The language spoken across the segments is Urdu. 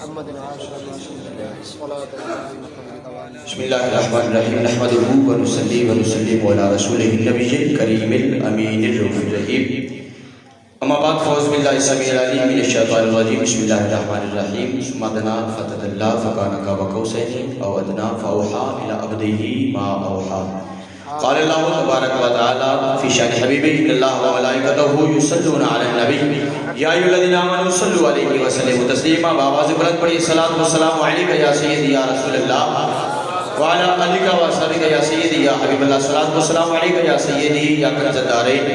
بسم اللہ الرحمن الرحیم نحمدہ ونصلی ونسلم علی رسولہ النبی الکریم الامین الرؤوف الرحیم اما بعد فاعوذ باللہ السمیع العلیم من الشیطان الرجیم بسم اللہ الرحمن الرحیم ثم دنا فتدلی فکان قاب قوسین او ادنی فاوحی الی عبدہ ما اوحی قال اللہ تبارک و تعالی فی شان حبیبہ ان اللہ و ملائکتہ یصلون علی النبی یا ایھا الذین آمنوا صلوا علیہ وسلموا تسلیما بآواز بلند پڑھیے الصلاۃ والسلام علیک یا سیدی یا رسول اللہ وعلى آلك وصحبك يا سيدي يا حبيب الله الصلاة والسلام عليك يا سيدي يا كنز الدارين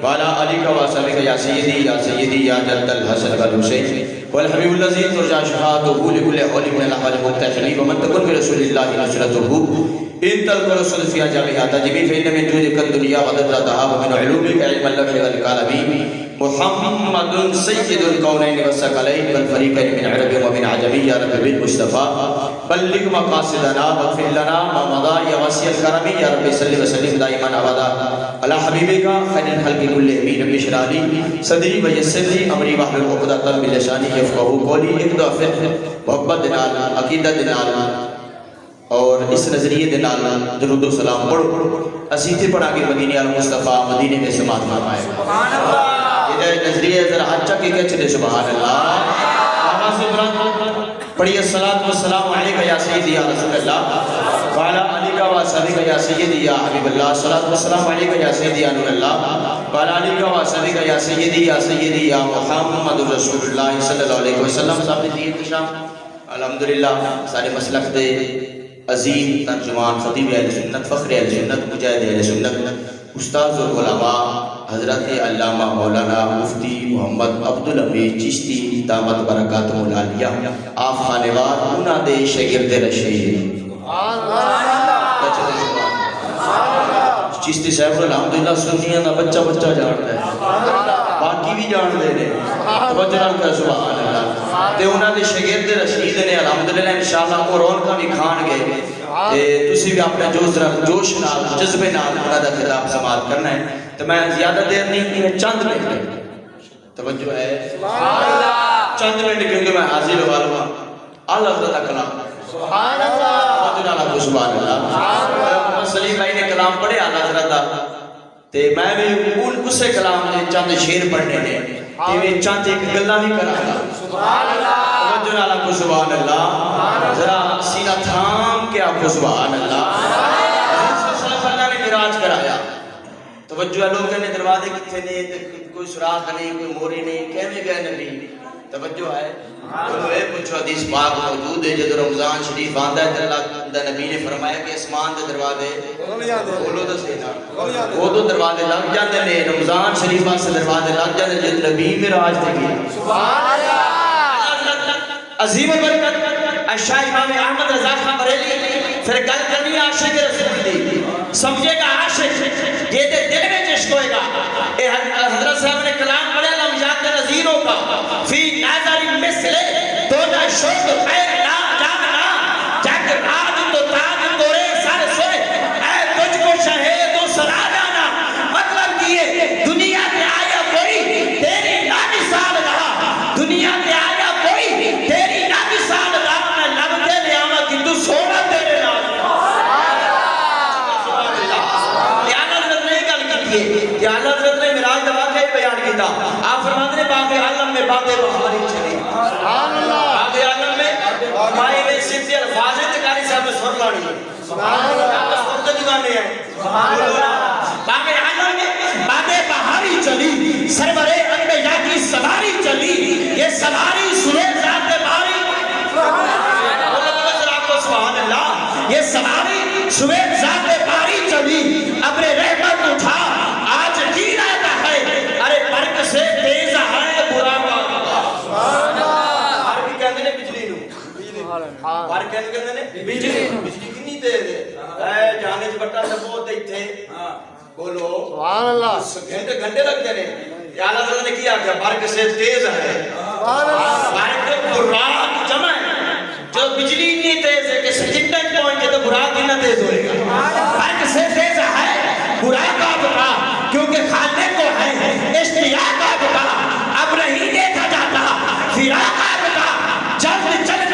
وعلى آلك وصحبك يا سيدي يا جد الحسن والحسين والحبيب الذي ترجى شفاعته لكل حول من الأحوال المبتهلين ومن تكن برسول الله نصرته إن تلقوا الرسل فيها جميعا تجبي فإن من جودك الدنيا وضرتها ومن علومك علم اللوح والقلم محمد سيد الكونين والثقلين والفريقين من عرب ومن عجم يا رب بالمصطفى بلغ مقاصدنا واغفر لنا ما مضى يا واسع الكرم يا رب صل وسلم دائما ابدا على حبيبك خير الخلق كلهم رب اشرح لي صدري ويسر لي امري واحلل عقدة من لساني يفقهوا قولي اقضى فقه محبت نال عقیدت نال اور اس نظریے دے نال درود و سلام پڑھو اسی تے پڑھا کے مدینے المصطفیٰ مدینے میں سماعت فرمائے سبحان اللہ یہ نظریے ذرا ہاتھ چکے کے چلے سبحان اللہ آواز بلند پڑھیے الصلاۃ والسلام علیک یا سیدی یا رسول اللہ وعلی آلک وصحبک یا سیدی یا حبیب اللہ الصلاۃ والسلام علیک یا سیدی یا نور اللہ وعلی آلک وصحبک یا سیدی یا محمد رسول اللہ صلی اللہ علیہ وسلم صاحب دی انتشام الحمدللہ سارے مسلک دے عظیم ترجمان خطیب اہل سنت فخر اہل سنت مجاہد اہل سنت استاذ العلماء حضرت علامہ مولانا مفتی محمد عبدالحمید چشتی دامت برکاتہ العالیہ آپ خانوار انہاں دے شاگرد رشید چشتی صاحب الحمدللہ سنیاں دا بچہ جانتا ہے باقی بھی جان دے رہے وجران کا سبحان اللہ تے انہاں دے شاگرد رشید نے الحمدللہ انشاءاللہ وہ رونقاں بھی کھان گئے تسی بھی اپنے جوش نال جذبے نال انہاں دا خطاب سماعت کرنا ہے تو میں زیادہ دیر نہیں چند منٹ توجہ ہے سبحان اللہ چند منٹ کیونکہ میں حاضر ہوا اعلیٰ حضرت کلام سبحان اللہ سبحان اللہ سلیم بھائی نے کلام پڑھے اعلیٰ حضرت تے میں بھی اسے کلام نے چند شیر پڑھنے نے تے میں چند ایک گلہ بھی کرا گا سبحان اللہ توجہ اللہ کو سبحان اللہ ذرا سینہ تھام کے آپ کو سبحان اللہ اللہ نے معراج کرایا توجہ لوگ کہنے دروازے کتنے نے کوئی سراغ نہیں کوئی موری نہیں کہنے گئے نبی توجہ ہے انہوں نے کچھ حدیث پاک موجود ہے جب رمضان شریف آندہ ہے اللہ نبی نے فرمایا کہ اسمان دے دروازے بولو تو سینا وہ تو دروازے لگ جاندے نے رمضان شریف سے دروازے لگ جاندے جب نبی معراج دے گئے سبحان اللہ عظیم برکت شاہ امام احمد رضا خان بریلی پھر گل کرنی عاشق رسول دی سمجھے گا عاشق یہ دے دل میں عشق ہوئے گا حضرت صاحب نے کلام پڑھا لم یاد نظیروں کا فی نظر مثل تو نہ شوق خیر نہ جاننا جگ راج تو تاج تورے سر سوئے اے تجھ کو شہید و سرا جانا مطلب کیے دنیا میں آیا کوئی تیری نا مثال رہا دنیا میں آیا کوئی تیری نا مثال رہا میں لب دے لے آما کہ تو سونا تیرے نام یا اللہ حضرت نے معراج دا واقعہ بیان کیتا آپ فرماتے ہیں باغ عالم میں باغ بہاری چلی سبحان اللہ باغ عالم میں مائی میں صرف الفاظ تکاری صاحب نے سر لاڑی سبحان اللہ سر کے دیوانے ہیں سبحان اللہ باغ عالم میں باغ بہاری چلی سرور انبیاء کی سواری چلی یہ سواری سنے ذات باری سبحان اللہ یہ سواری سنے ذات باری چلی ابر رحمت اٹھا آج کی رہتا ہے ارے برق سے تیز ہے برا کا برق کہندے نے بجلی نو برق کہندے نے بجلی کنی تیز ہے اے جانے چ بٹا سبو تے ایتھے بولو سبحان اللہ گھنٹے لگتے نے یا اللہ تعالی نے کیا کہ برق سے تیز ہے سبحان اللہ برق براق جمع ہے جو بجلی اتنی تیز ہے کہ سجنٹن پہنچے تو براق اتنا تیز ہوئے گا برق سے تیز ہے براق کا بتا کیونکہ خالق کو ہے اشتیاق کا بتا اب نہیں دیکھا جاتا فراق کا بتا جلد چل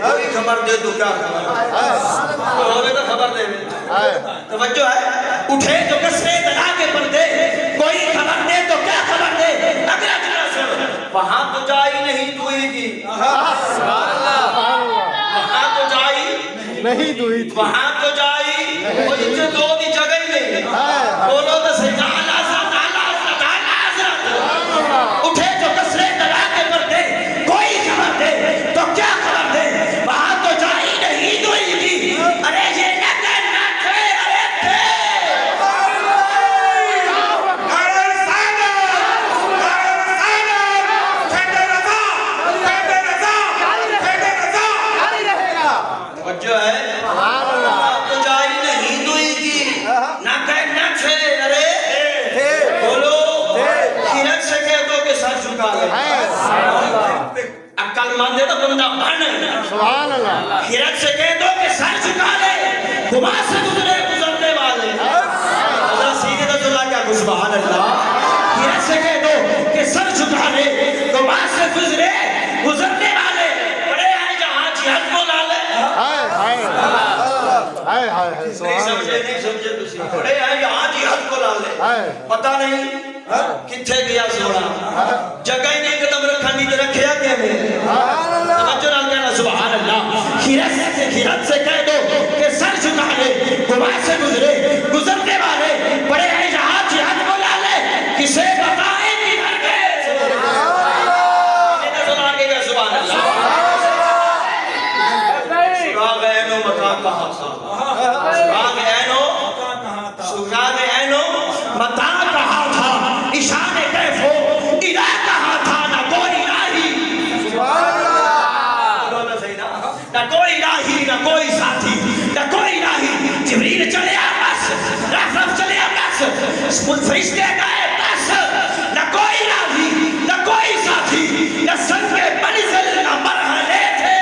کوئی خبر دے تو کیا خبر ہوئے تو خبر دے توجہ ہے اٹھے تو کسرے دلا کے پردے کوئی خبر دے تو کیا خبر دے اگلا جنہ سن وہاں تو جائی نہیں دوئی کی وہاں تو جائی نہیں دوئی تھی وہاں تو جائی وہ اتنے دو دی جگہ ہی نہیں بولو تو صحیح تعالیٰ اٹھے تو کسرے دلا کے پردے کوئی خبر دے تو کیا خبر دے وہاں تو جائی نہیں دوئی کی ارے یہ نکل نہ تھے ارے تھے جو ہے تو جائی نہیں دوئی کی نکل نہ تھے ارے بولو کھیرت سے کہہ دو کہ سر چکا لے عقل مندے تو بندہ بن کھیرت سے کہہ دو کہ سر چکا لے گما سے گزرے گزرنے والے حضرت سیدھے تو اللہ کیا سبحان اللہ کھیرت سے کہہ دو کہ سر چکا لے گما سے گزرے گزرنے والے بڑے ہیں جہاں جہاد کو لالے نہیں سمجھے تسی بڑے ہیں جہاں جہاد کو لالے پتہ نہیں کتھے گیا سونا جگہ ہی نہیں قدم رکھا نہیں تو رکھیا کہ میں توجہ نال کہنا سبحان اللہ کھیرت سے کہہ دو کہ سر جھکا لے گما سے گزرے گزرنے والے بڑے ہیں جہاں جہاد کو لالے کسے بتائیں کدھر گئے سنا کے کہ سبحان اللہ سراغ اینو متا کہا تھا سراغ اینو متا کہا تھا نشان کیف ہو الہ کہا تھا نہ کوئی راہی نہ کوئی راہی نہ کوئی ساتھی نہ کوئی راہی جبریل چلے بس رف چلے بس فرشتے گئے بس نہ کوئی راہی نہ کوئی ساتھی نہ سنگ منزل نہ مرحلے تھے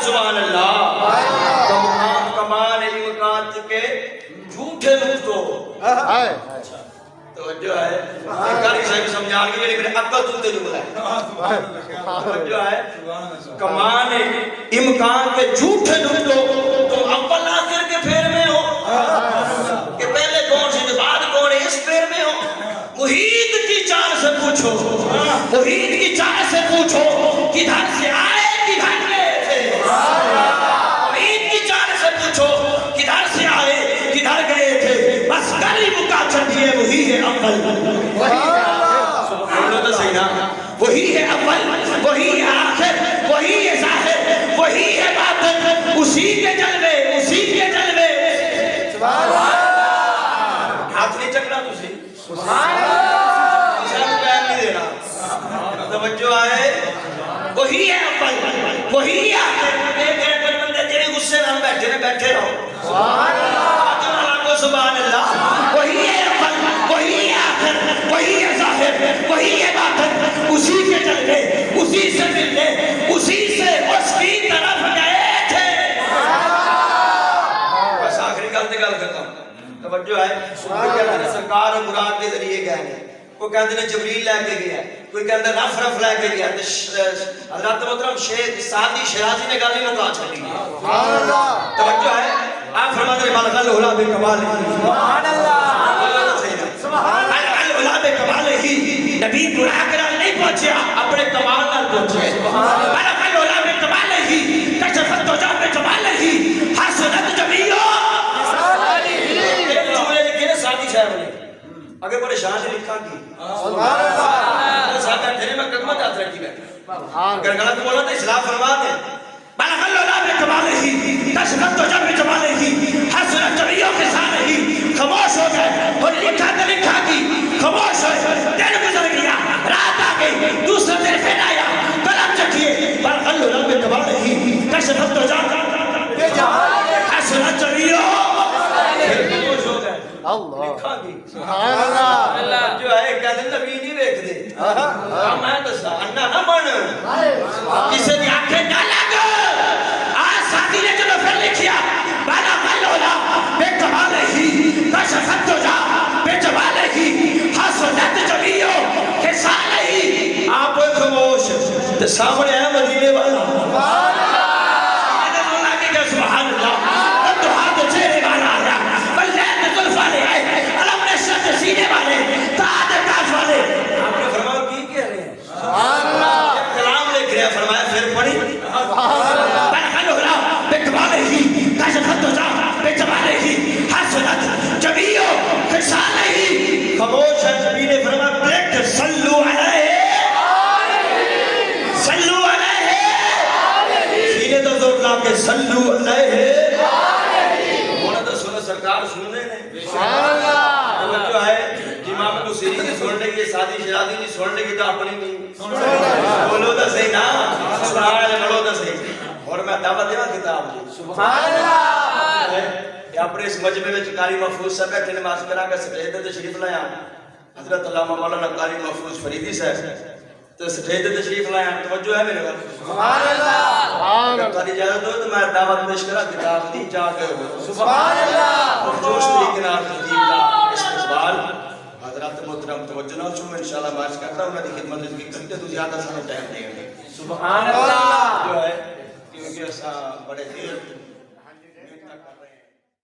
سبحان اللہ کمال علم کے جھوٹے نقطوں توجہ ہے کاری صاحب سمجھان کے لیے عقل تلتے جو بلائے توجہ ہے کمان امکان کے جھوٹے نقطوں تم اول آخر کے پھیر میں ہو کہ پہلے کون سے بعد کون اس پھیر میں ہو محیط کی چار سے پوچھو محیط کی چار سے پوچھو کدھر سے آئے کدھر گئے تھے محیط کی چار سے پوچھو کدھر سے آئے کدھر گئے تھے بس کلی مکا چڑھیے وہی ہے اول وہی ہے اول وہی ہے آخر وہی ہے ظاہر وہی ہے باطن اسی کے جلوے اسی کے جلوے ہاتھ نہیں چکنا تسی اسے پیر نہیں دینا توجہ آئے وہی ہے اول وہی ہے آخر ایک بندے تیرے غصے نہ بیٹھے رہو سبحان اللہ وہی ہے اول وہی ہے آخر وہی ہے ظاہر وہی ہے باطن اسی کے جلوے اسی سے ملنے اسی سے اس کی طرف گئے تھے بس آخری گل ختم توجہ ہے کوئی کہتے ہیں سرکار و مراد کے ذریعے گئے ہیں کوئی کہتے ہیں جبریل لے کے گیا کوئی کہتے ہیں رف لے کے گیا حضرت محترم شیخ سعدی شیرازی نے گالی مکا چھڑی توجہ ہے آپ فرماتے ہیں بلغ العلا بکمال سبحان اللہ سبحان اللہ العلا بکمال ہی نبی برا کرا نہیں پہنچیا اپنے کمال نہ پہنچے بلغ العلا بکمال ہی کشفت تو جا بکمال ہی حسنت جمیعہ جملے لکھے نا سادی صاحب نے اگر پریشان سے لکھا کی سبحان اللہ سادہ تیرے میں قدمہ جات رکھی بیٹھے اگر غلط بولا تو اصلاح فرما دے بلغ العلا بکمالہ کشفت تو جب بکمالہ حسنت جمیعہ کے ساتھ ہی خاموش ہو گئے اور لکھا تو لکھا کی خاموش ہوئے دن گزر گیا رات آ گئی دوسرا دن پھر آیا قلم چکیے بلغ العلا بکمالہ کشفت تو جب حسنت جمیعہ خاموش ہو گئے لکھا کی سبحان اللہ جو ہے کہتے نبی نہیں دیکھ دے میں دسا انہا نہ من کسے دی آنکھیں نہ لگ آج ساتھی نے جنہوں پھر لکھیا بلغ العلا بکمالہ کشفت تو جا بکمالہ حسنت جمیعہ کے سالہ آپ خاموش سامنے ہے مدینے والا کہ صلو علیہ ہونا تو سنو سرکار سننے نے جو ہے امام بصیری کی سننے کی سادی شرادی کی سننے کی تو اپنی نہیں بولو تو صحیح نا سبحان اللہ بولو تو صحیح اور میں دعوت دیوا کتاب کی سبحان اللہ یا اپنے اس مجمع میں قاری محفوظ صاحب بیٹھے نماز کرا کر سجدہ تشریف لایا حضرت علامہ مولانا قاری محفوظ فریدی صاحب تو سجدہ تشریف لایا توجہ ہے میرے گھر سبحان اللہ قاری اجازت دو تو میں دعوت پیش کرا کتاب دی جا کے سبحان اللہ اور جوش طریقے نال خطیب کا استقبال حضرات محترم توجہ نہ چھو انشاءاللہ مارچ کرتا ہوں میری خدمت کی کرتے تو زیادہ سارا ٹائم دیں گے سبحان اللہ جو ہے کیونکہ ایسا بڑے دیر